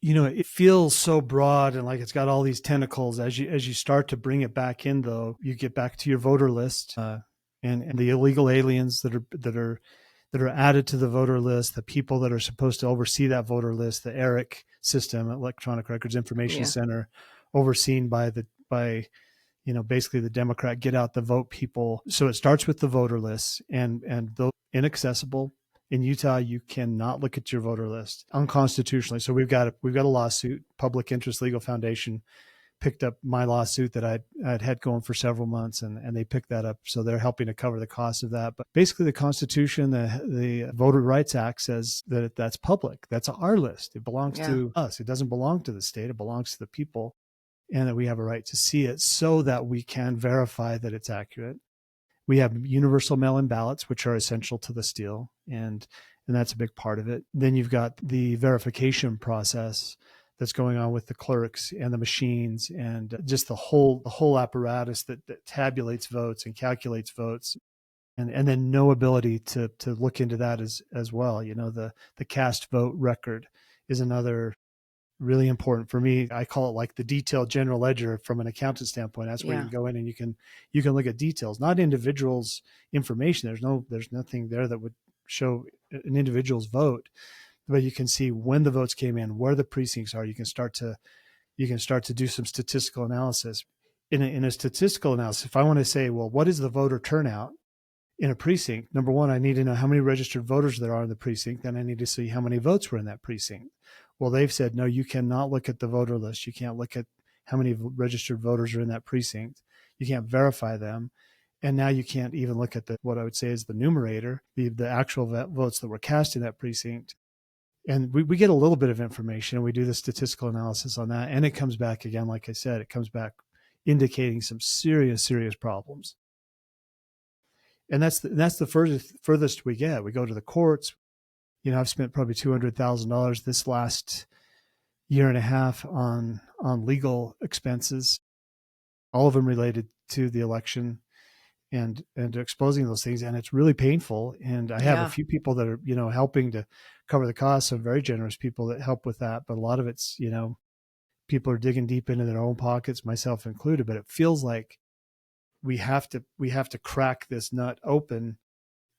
It feels so broad and like it's got all these tentacles. As you start to bring it back in, though, you get back to your voter list, and the illegal aliens that are added to the voter list, the people that are supposed to oversee that voter list, the ERIC system, Electronic Records Information Yeah. Center, overseen by basically the Democrat get out the vote people. So it starts with the voter lists, and those inaccessible. In Utah, you cannot look at your voter list unconstitutionally. So we've got a lawsuit. Public Interest Legal Foundation picked up my lawsuit that I'd had going for several months, and they picked that up. So they're helping to cover the cost of that. But basically, the Constitution, the Voter Rights Act says that that's public. That's our list. It belongs Yeah. to us. It doesn't belong to the state. It belongs to the people, and that we have a right to see it so that we can verify that it's accurate. We have universal mail-in ballots, which are essential to the steal, and that's a big part of it. Then you've got the verification process that's going on with the clerks and the machines and just the whole apparatus that tabulates votes and calculates votes, and then no ability to look into that as well. The cast vote record is another really important for me. I call it like the detailed general ledger from an accountant standpoint. That's where you Yeah. can go in and you can look at details, not individuals' information. There's nothing there that would show an individual's vote, but you can see when the votes came in, where the precincts are. You can start to do some statistical analysis. In a statistical analysis, if I want to say, well, what is the voter turnout in a precinct? Number one, I need to know how many registered voters there are in the precinct. Then I need to see how many votes were in that precinct. Well, they've said, no, you cannot look at the voter list. You can't look at how many registered voters are in that precinct. You can't verify them. And now you can't even look at what I would say is the numerator, the actual votes that were cast in that precinct. And we get a little bit of information, and we do the statistical analysis on that. And it comes back again, like I said, it comes back indicating some serious, serious problems. And that's the furthest we get. We go to the courts. I've spent probably $200,000 this last year and a half on legal expenses, all of them related to the election and exposing those things. And it's really painful. And I have a Yeah. few people that are, helping to cover the costs. Some very generous people that help with that. But a lot of it's, people are digging deep into their own pockets, myself included. But it feels like we have to crack this nut open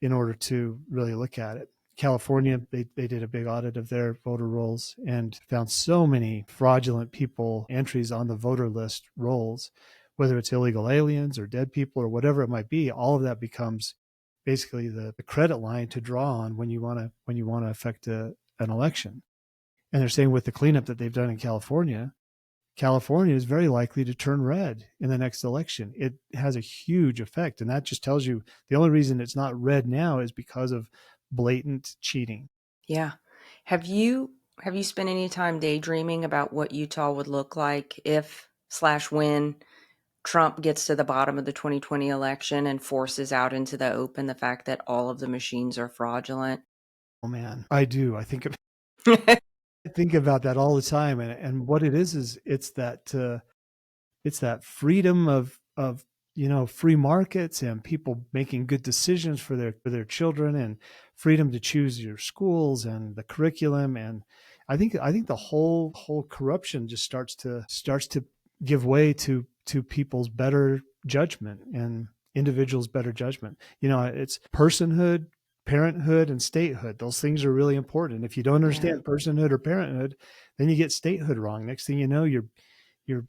in order to really look at it. California, they did a big audit of their voter rolls and found so many fraudulent people entries on the voter list rolls, whether it's illegal aliens or dead people or whatever it might be. All of that becomes basically the credit line to draw on when you want to affect an election. And they're saying with the cleanup that they've done in California is very likely to turn red in the next election. It has a huge effect. And that just tells you the only reason it's not red now is because of blatant cheating. Yeah. Have you Have you spent any time daydreaming about what Utah would look like if slash when Trump gets to the bottom of the 2020 election and forces out into the open the fact that all of the machines are fraudulent? Oh man, I do. I think about that all the time, and what it is it's that freedom of free markets and people making good decisions for their children, and freedom to choose your schools and the curriculum. And I think the whole corruption just starts to give way to people's better judgment and individuals' better judgment. It's personhood, parenthood, and statehood. Those things are really important. If you don't Yeah. understand personhood or parenthood, then you get statehood wrong. Next thing you know, you're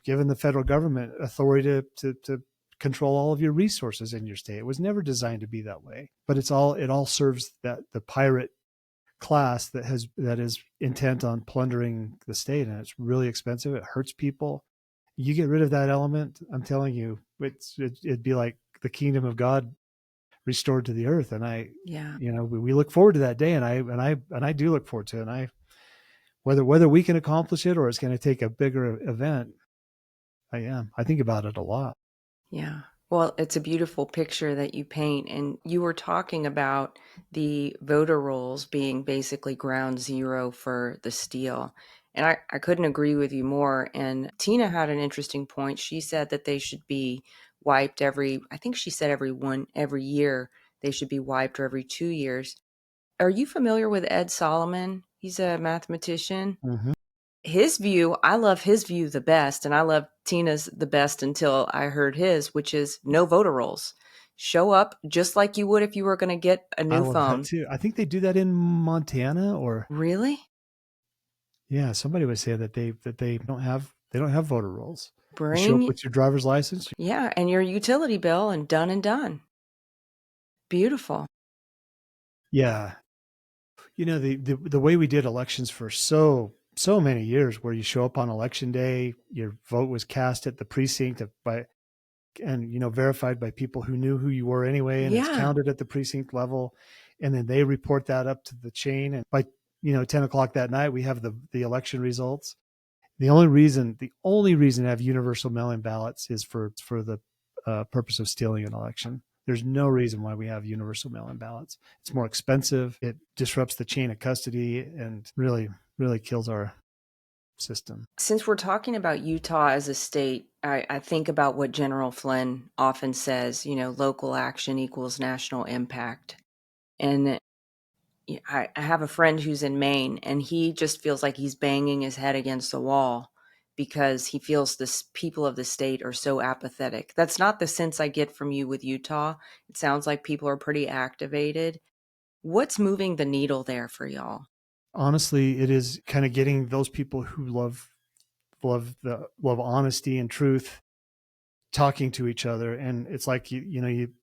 giving the federal government authority to control all of your resources in your state. It was never designed to be that way, but it all serves that the pirate class that is intent on plundering the state, and it's really expensive. It hurts people. You get rid of that element, I'm telling you, it'd be like the kingdom of God restored to the earth. And Yeah. we look forward to that day, and I do look forward to it. And whether we can accomplish it or it's going to take a bigger event, I think about it a lot. Yeah. Well, it's a beautiful picture that you paint. And you were talking about the voter rolls being basically ground zero for the steal. And I couldn't agree with you more. And Tina had an interesting point. She said that they should be wiped I think she said every year they should be wiped, or every 2 years. Are you familiar with Ed Solomon? He's a mathematician. Mm-hmm. His view, I love his view the best, and I love Tina's the best until I heard his, which is no voter rolls. Show up just like you would if you were going to get a I new love that phone. too. I think they do that in Montana, or Really? yeah, somebody was saying that they don't have voter rolls. You show up Bring, with your driver's license. yeah, and your utility bill, and done and done. Beautiful. Yeah, the way we did elections for so many years, where you show up on election day, your vote was cast at the precinct by and verified by people who knew who you were anyway, and it's Yeah. counted at the precinct level, and then they report that up to the chain, and by 10 o'clock that night we have the election results. The only reason to have universal mail-in ballots is for the purpose of stealing an election. There's no reason why we have universal mail-in ballots. It's more expensive. It disrupts the chain of custody and really, really kills our system. Since we're talking about Utah as a state, I think about what General Flynn often says, local action equals national impact. And yeah, I have a friend who's in Maine, and he just feels like he's banging his head against the wall because he feels this people of the state are so apathetic. That's not the sense I get from you with Utah. It sounds like people are pretty activated. What's moving the needle there for y'all? Honestly, it is kind of getting those people who love honesty and truth talking to each other. And it's like you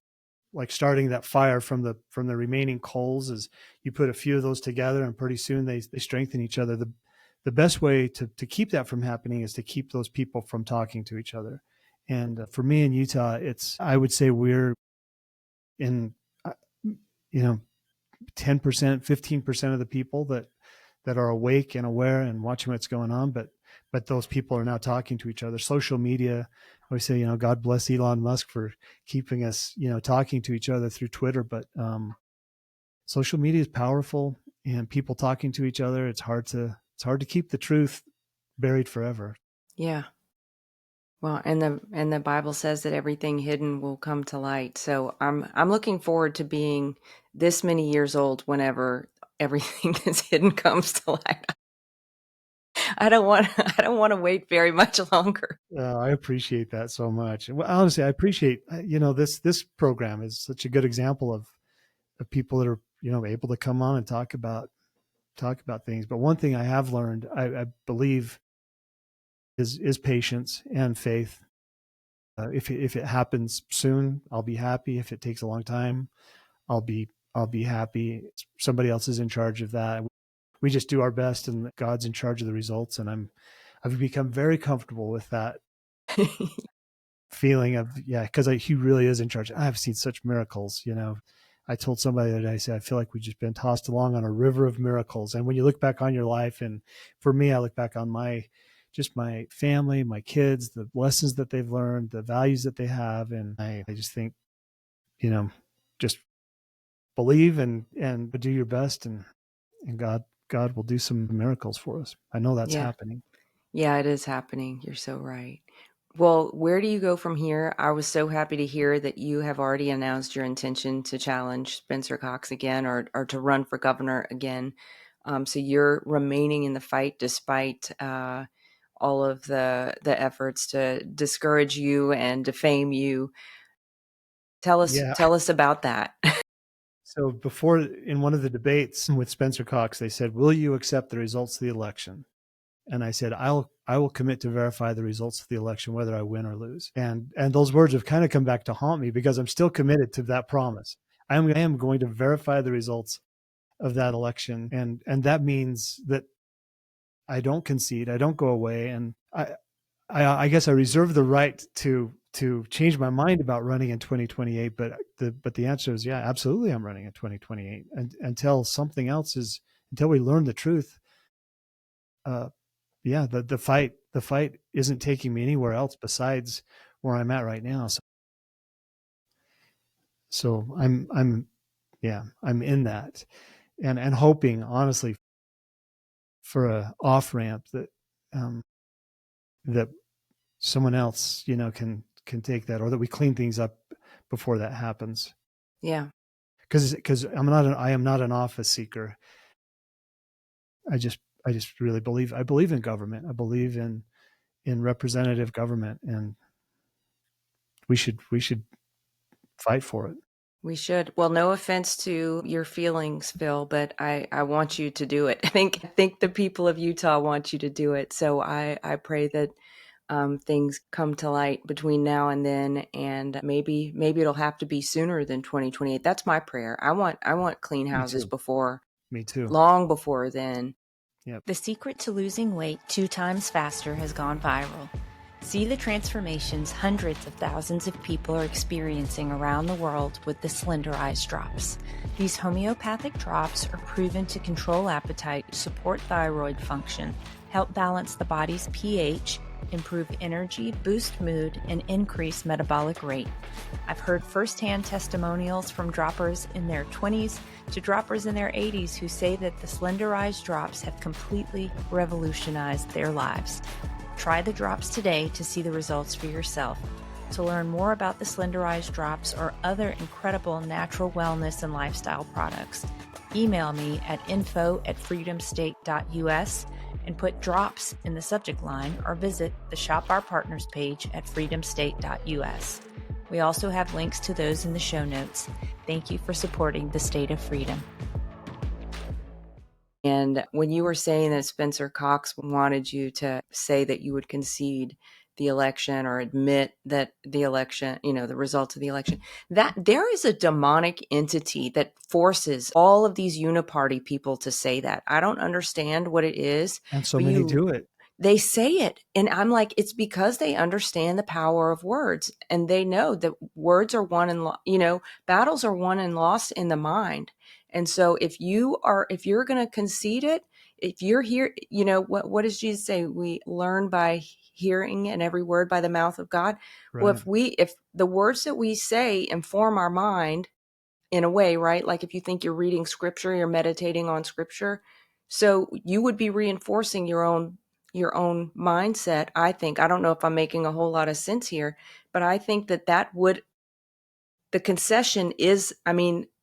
like starting that fire from the remaining coals, is you put a few of those together, and pretty soon they strengthen each other. The best way to keep that from happening is to keep those people from talking to each other. And for me in Utah, I would say we're in uh, you know 10%, 15% of the people that are awake and aware and watching what's going on, but those people are now talking to each other. Social media, I always say, God bless Elon Musk for keeping us, talking to each other through Twitter. But social media is powerful, and people talking to each other. It's hard to keep the truth buried forever. Yeah. Well, and the Bible says that everything hidden will come to light. So I'm looking forward to being this many years old whenever everything that's hidden comes to light. I don't want to wait very much longer. I appreciate that so much. Well, honestly, I appreciate this program is such a good example of people that are able to come on and talk about things. But one thing I have learned, I believe, is patience and faith. If it happens soon, I'll be happy. If it takes a long time, I'll be happy. Somebody else is in charge of that. We just do our best, and God's in charge of the results. And I've become very comfortable with that feeling of, yeah, because He really is in charge. I've seen such miracles. I told somebody that I said, I feel like we've just been tossed along on a river of miracles. And when you look back on your life, and for me, I look back on my family, my kids, the lessons that they've learned, the values that they have. And I just think, just believe and do your best, and God will do some miracles for us. I know that's Yeah. happening. Yeah, it is happening. You're so right. Well, where do you go from here? I was so happy to hear that you have already announced your intention to challenge Spencer Cox again, or to run for governor again. So you're remaining in the fight despite all of the efforts to discourage you and defame you. Tell Yeah. us about that. So before, in one of the debates with Spencer Cox, they said, "Will you accept the results of the election?" And I said, I will commit to verify the results of the election, whether I win or lose. And those words have kind of come back to haunt me, because I'm still committed to that promise. I am going to verify the results of that election. And that means that I don't concede, I don't go away. And I guess I reserve the right to change my mind about running in 2028. But the answer is, yeah, absolutely, I'm running in 2028. And until we learn the truth, yeah, the fight isn't taking me anywhere else besides where I'm at right now. So I'm in that, and hoping, honestly, for a off ramp that someone else can take that, or that we clean things up before that happens. Yeah. Because I am not an office seeker. I just really believe in government. I believe in representative government, and we should fight for it. We should. Well, no offense to your feelings, Phil, but I want you to do it. I think the people of Utah want you to do it. So I pray that things come to light between now and then, and maybe it'll have to be sooner than 2028. That's my prayer. I want clean houses before. Me too. Long before then. Yep. The secret to losing weight 2 times faster has gone viral. See the transformations hundreds of thousands of people are experiencing around the world with the Slender Eyes drops. These homeopathic drops are proven to control appetite, support thyroid function, help balance the body's pH, improve energy, boost mood, and increase metabolic rate. I've heard firsthand testimonials from droppers in their 20s to droppers in their 80s who say that the Slender Eyes drops have completely revolutionized their lives. Try the drops today to see the results for yourself. To learn more about the Slender Eyes drops or other incredible natural wellness and lifestyle products, email me at info@freedomstate.us and put drops in the subject line, or visit the Shop Our Partners page at freedomstate.us. We also have links to those in the show notes. Thank you for supporting the state of freedom. And when you were saying that Spencer Cox wanted you to say that you would concede the election or admit that the election, the results of the election, that there is a demonic entity that forces all of these Uniparty people to say that. I don't understand what it is. And so many do it. They say it. And I'm like, it's because they understand the power of words, and they know that words are won and, battles are won and lost in the mind. And so if you're going to concede it, if you're here, what does Jesus say? We learn by hearing, and every word by the mouth of God. Right. Well, if the words that we say inform our mind in a way, right? Like if you think you're reading scripture, you're meditating on scripture. So you would be reinforcing your own mindset. I think, I don't know if I'm making a whole lot of sense here, but I think the concession is,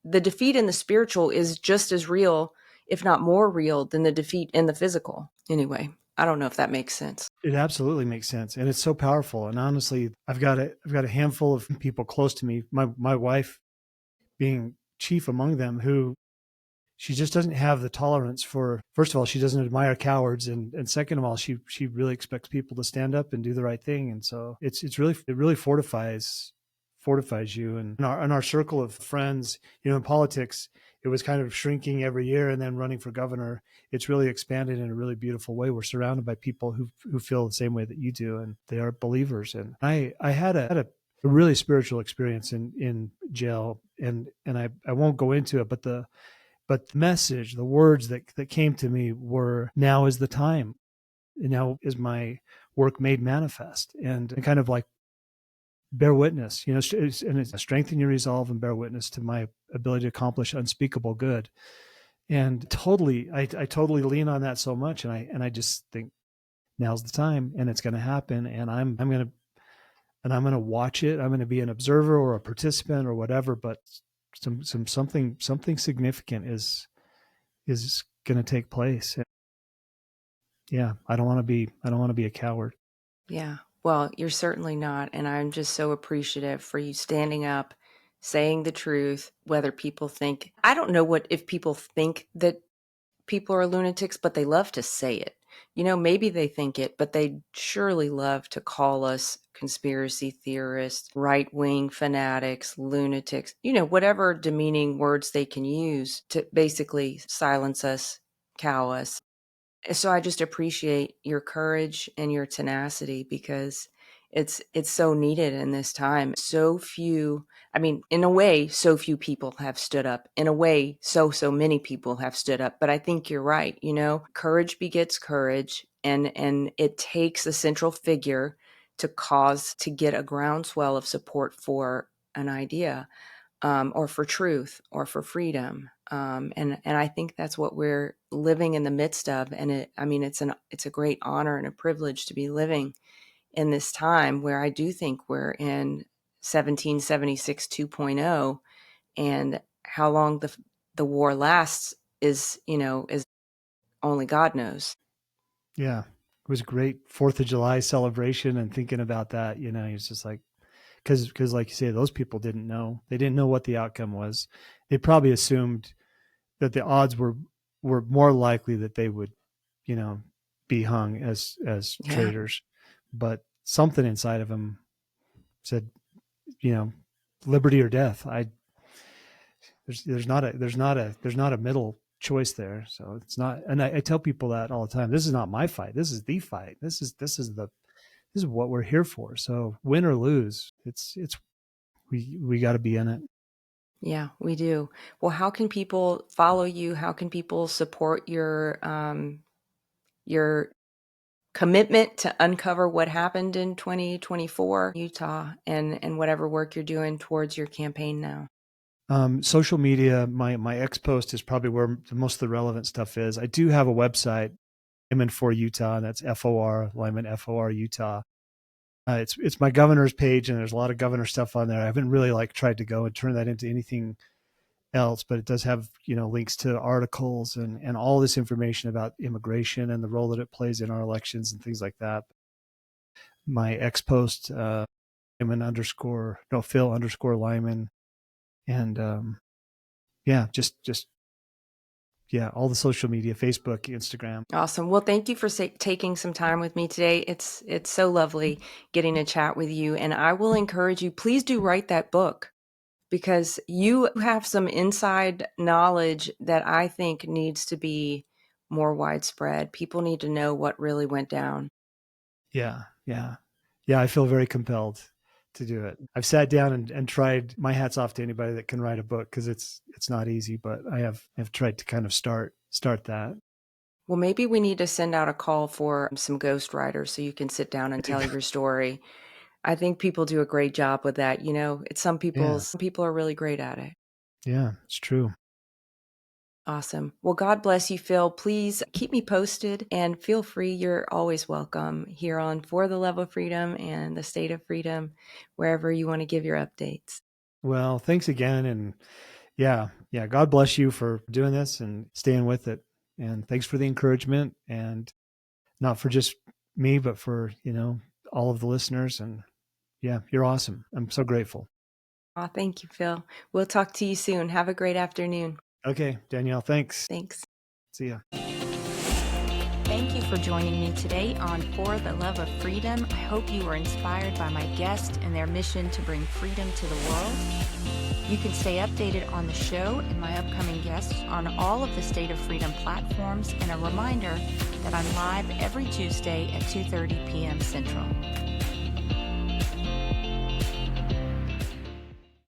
the defeat in the spiritual is just as real, if not more real, than the defeat in the physical. Anyway, I don't know if that makes sense. It absolutely makes sense. And it's so powerful. And honestly, I've got a handful of people close to me, my wife being chief among them, who she just doesn't have the tolerance for, first of all, she doesn't admire cowards. And second of all, she really expects people to stand up and do the right thing. And so it really fortifies you. And in our circle of friends, in politics, it was kind of shrinking every year, and then running for governor, it's really expanded in a really beautiful way. We're surrounded by people who feel the same way that you do, and they are believers. And I had a a really spiritual experience in jail, and I won't go into it, but the message, the words that came to me were, now is the time, now is my work made manifest, and kind of like, bear witness, and it's strengthen your resolve and bear witness to my ability to accomplish unspeakable good. And totally, I totally lean on that so much, and I just think, now's the time, and it's going to happen, and I'm going to watch it. I'm going to be an observer or a participant or whatever, but something significant is going to take place. And yeah, I don't want to be a coward. Yeah. Well, you're certainly not. And I'm just so appreciative for you standing up, saying the truth, whether people think, I don't know if people think that people are lunatics, but they love to say it. Maybe they think it, but they surely love to call us conspiracy theorists, right-wing fanatics, lunatics, whatever demeaning words they can use to basically silence us, cow us. So I just appreciate your courage and your tenacity, because it's so needed in this time. So few, in a way, so few people have stood up. In a way, so many people have stood up. But I think you're right. Courage begets courage, and it takes a central figure to get a groundswell of support for an idea. Or for truth, or for freedom. And I think that's what we're living in the midst of. And it's a great honor and a privilege to be living in this time where I do think we're in 1776 2.0, and how long the war lasts is only God knows. Yeah, it was a great 4th of July celebration, and thinking about that, it's just like, because like you say, those people didn't know. They didn't know what the outcome was. They probably assumed that the odds were more likely that they would, be hung as traitors. But something inside of them said, liberty or death. There's not a middle choice there. So it's not. And I tell people that all the time. This is not my fight. This is the fight. This is what we're here for. So win or lose, we got to be in it. Yeah, we do. Well, how can people follow you? How can people support your commitment to uncover what happened in 2024 Utah, and whatever work you're doing towards your campaign now? Social media, my X post is probably where most of the relevant stuff is. I do have a website, Lyman for Utah, and that's FOR, Lyman, FOR Utah. It's my governor's page, and there's a lot of governor stuff on there. I haven't really tried to go and turn that into anything else, but it does have, links to articles and all this information about immigration and the role that it plays in our elections and things like that. My X post, Phil Lyman. And all the social media, Facebook, Instagram. Awesome. Well, thank you for taking some time with me today. It's so lovely getting to chat with you. And I will encourage you, please do write that book, because you have some inside knowledge that I think needs to be more widespread. People need to know what really went down. Yeah. I feel very compelled to do it. I've sat down and tried. My hat's off to anybody that can write a book, because it's not easy, but I have tried to kind of start that. Well, maybe we need to send out a call for some ghostwriters so you can sit down and tell your story. I think people do a great job with that. Some people are really great at it. Yeah, it's true. Awesome. Well, God bless you, Phil. Please keep me posted, and feel free. You're always welcome here on For the Love of Freedom and the State of Freedom, wherever you want to give your updates. Well, thanks again. And yeah, God bless you for doing this and staying with it. And thanks for the encouragement, and not for just me, but for, all of the listeners. And yeah, you're awesome. I'm so grateful. Oh, thank you, Phil. We'll talk to you soon. Have a great afternoon. Okay, Danielle, thanks. Thanks. See ya. Thank you for joining me today on For the Love of Freedom. I hope you were inspired by my guest and their mission to bring freedom to the world. You can stay updated on the show and my upcoming guests on all of the State of Freedom platforms, and a reminder that I'm live every Tuesday at 2:30 p.m. Central.